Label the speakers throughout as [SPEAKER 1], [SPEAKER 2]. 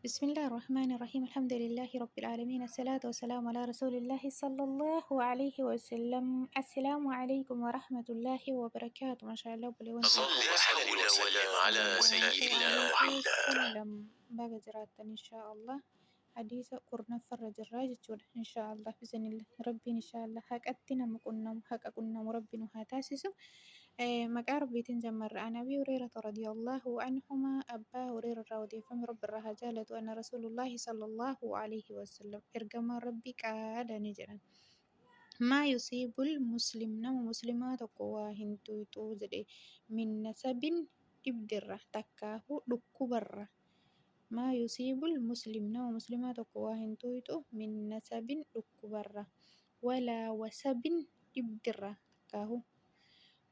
[SPEAKER 1] بسم الله الرحمن الرحيم الحمد لله رب العالمين الصلاة والسلام على رسول الله صلى الله عليه وسلم السلام عليكم ورحمة الله وبركاته ما شاء الله بلون
[SPEAKER 2] لا حول ولا على سيدنا محمد
[SPEAKER 1] وسلم باقي زراعة إن شاء الله حديث قرنا فرج الراجل إن شاء الله بإذن الله ربي إن شاء الله هك أتنا مكنا هك كنا مربنا هاتاسسو مقا ربي تنجمر عن أبي هريرة رضي الله عنهما أبا هريرة رضي فم رب الرهجالة أن رسول الله صلى الله عليه وسلم إرجم ربي قال نجرا ما يصيب المسلم نم مسلمات قواهن توزري من نسب إبدرة تكاه لكبرة ما يصيب المسلم نم مسلمات قواهن من نسب لكبرة ولا وسب إبدرة تكاه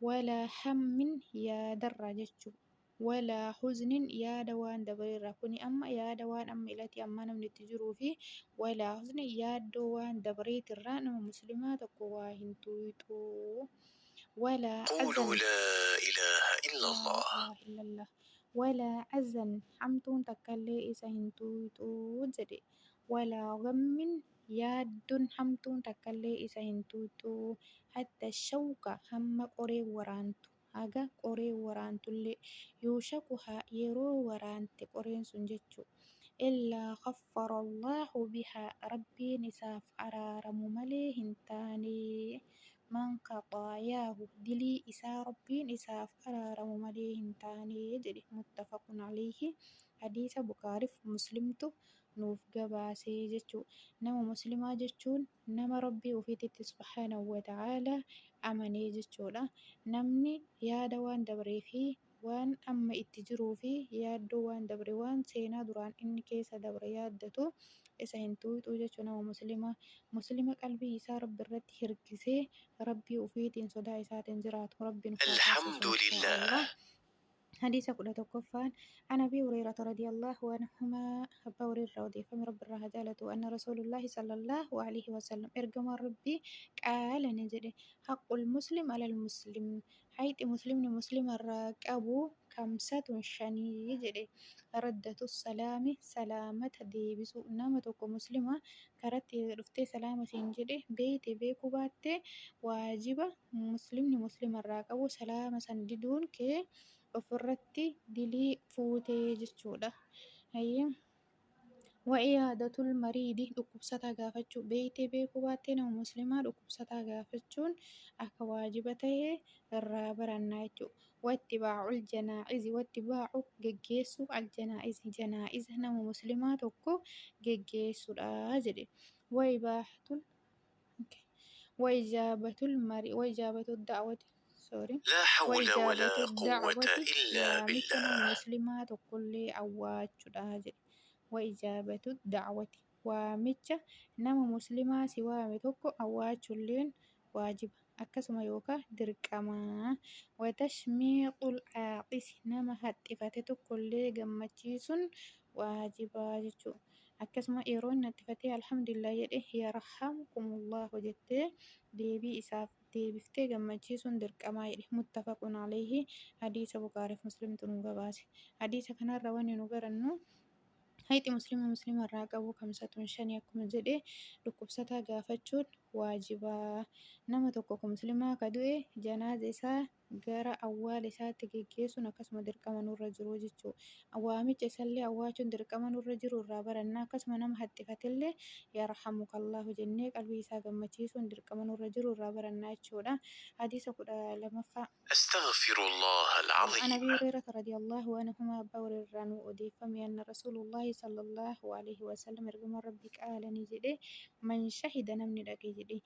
[SPEAKER 1] ولا هم يا درجة ولا حزن يا دوان دبريرا كوني أما يا دوان أما إلتي أما نمني تجرو فيه ولا حزن يا دوان دبريت الران مسلمات قواهن تويتو ولا
[SPEAKER 2] قولوا
[SPEAKER 1] أزن
[SPEAKER 2] لا إله إلا
[SPEAKER 1] لا
[SPEAKER 2] الله.
[SPEAKER 1] إله إلا الله ولا أزن حمتون تكالي إسهن تويتو جدي ولا غم يادون حمتون تكالي إسهن تويتو حتى الشوكة هم قري ورانتو haga qoree waraantullee yuushakuha yeroo waraante qoreen sun jechuu illaa kaffarallaahu bihaa rabbiin isaaf araaramu malee hin taane man qaxaayaahu dilii isaa rabbiin isaaf araaramu malee hin taane jedhe muttafaqun alayhi hadiisa bukaariif muslimtu nuuf gabaasee jechuu nama muslimaa jechuun nama rabbii ofiititti subhaanahu wa ta'aalaa amanee jechuudha namni yaada waan dabree fi waan amma itti jiruu fi yaaddoo waan dabre waan seenaa duraan inni keessa dabre yaaddatu isa hin tuuxuu jechuu nama muslima qalbii isaa rabbi irratti hirkisee rabbii ofiitiin sodaa isaatiin jiraatu rabbiin
[SPEAKER 2] الحمد لله.
[SPEAKER 1] حديث كل تكفان عن أبي هريرة رضي الله عنهما أبا هريرة رضي فم رب الرهجالة أن رسول الله صلى الله عليه وسلم إرجم ربي قال نجري حق المسلم على المسلم حيث مسلم الراكب كمسة شني يجري ردة السلام سلامة ديبس نامتك مسلمة كرت رفتي سلامة سنجري بيتي بيكو باتي واجبة مسلم الراكب سلامة سنددون كي ofirratti dilii fuutee jechuudha. Wa'iyaadatul mariidi dhukkubsataa gaafachuu beeytee beekuu baattee nama muslimaa dhukkubsataa gaafachuun akka waajiba ta'e irraa barannaa jechuudha. Wattibaacul janaa'izi wattibaacu geggeessuu aljanaa'izi janaa'iza nama muslimaa tokko geggeessuudha jedhe. Wa'ijaabatul da'wati
[SPEAKER 2] لا حول ولا
[SPEAKER 1] وإجابة
[SPEAKER 2] قوة
[SPEAKER 1] الدعوة
[SPEAKER 2] إلا
[SPEAKER 1] waamicha nama
[SPEAKER 2] بالله.
[SPEAKER 1] muslimaa tokkollee awwaachuudha jedhe. Wa'ijaabatu da'wati waamicha nama muslimaa si waame tokko awwaachuulleen waajiba akkasuma yookaan dirqamaa. Watashmiiqul caaqisi nama haxxifate tokkollee gammachiisuun waajibaa jechuudha. Akkasuma yeroo inni haxxifatee alhamdulillah jedhe yarhamkumullahu jettee deebii isaaf deebiftee gammachiisuun dirqamaa jedhe muttafaqun alayhi hadiisa bukaariif muslimtu nu gabaase hadiisa kanarra wanni nu barannu hayti muslima irraa qabu kamsatun shanii akkuma jedhe dhukkubsataa gaafachuun waajibaa nama tokko muslimaa ka du'e janaaza isaa gara awwaala isaatti geggeessuun akkasuma dirqama nurra jiru jechuu waamicha isallee awwaachuun dirqama nurra jiru irraa barannaa akkasuma nama haxxifatillee yarhamukallahu jennee qalbii isaa gammachiisuun dirqama nurra jiru irraa barannaa jechuudha hadiisa 12ffaa
[SPEAKER 2] أستغفر الله
[SPEAKER 1] عن أبي
[SPEAKER 2] العظيم.
[SPEAKER 1] هريرة رضي الله عنهما أبا هريرة أضيفم أن رسول الله صلى الله عليه وسلم رقم ربك قال نجدي من شهد نمني جدي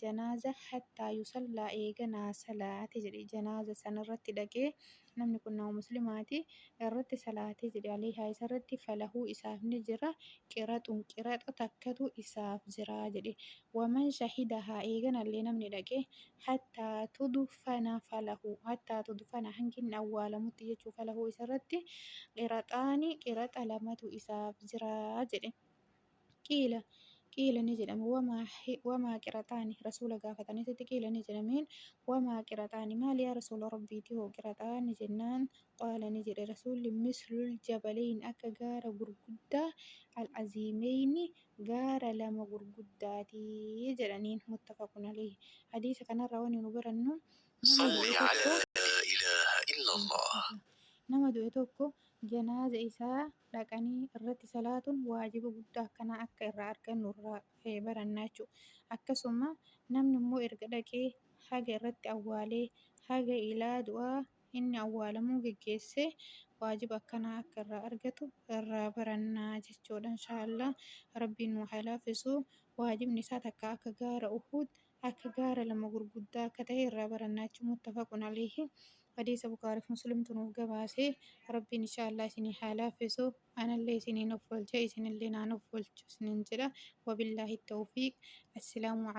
[SPEAKER 1] جنازة حتى يصلى إيجنا صلاة جدي جنازة سنرت دقي نمني كنا مسلماتي الرت صلاة جدي عليها يسرت فله إساف نجرة قرات تكتو إساف زرا جدي ومن شهدها إيجنا اللي نمني دقي حتى تدفن فله حتى تدفن هنجن أول متيجو فله إسرتي قراطاني قراط علامة إساف زراجر قيل قيل نجرم وما قرطان رسول قافتني قيل نجرمين وما قرطان ما لي يا رسول ربي تهو قرطان جنان قال نجري رسول مثل الجبلين أكا قار قرقدة العزيمين قار لما قرقداتي جرانين متفق عليه حديث كان رواني نبرنو
[SPEAKER 2] صل على لا إله إلا الله.
[SPEAKER 1] nama du'e tokko janaaza isaa dhaqanii irratti salaatuun waajiba guddaa akkanaa akka irraa argannu irraa barannaa jechuudha. Akkasuma namni immoo erga dhaqee haga irratti awwaalee haga ilaa du'aa inni awwaalamuu geggeessee waajiba akkanaa akka irraa argatu irraa barannaa jechuudha. Inshaallah rabbiin nu haa laaffisu. Waajibni isaa takka akka gaara Uhud akka gaara lama gurguddaa akka ta'e irraa barannaa jechuun muttafaqun alayhi. حديث بخاري مسلم تنوف قباسي ربي إن شاء الله سني حالا فسو أنا اللي سني نفول جاي سني اللي نفول سنين جدا وبالله التوفيق. السلام عليكم.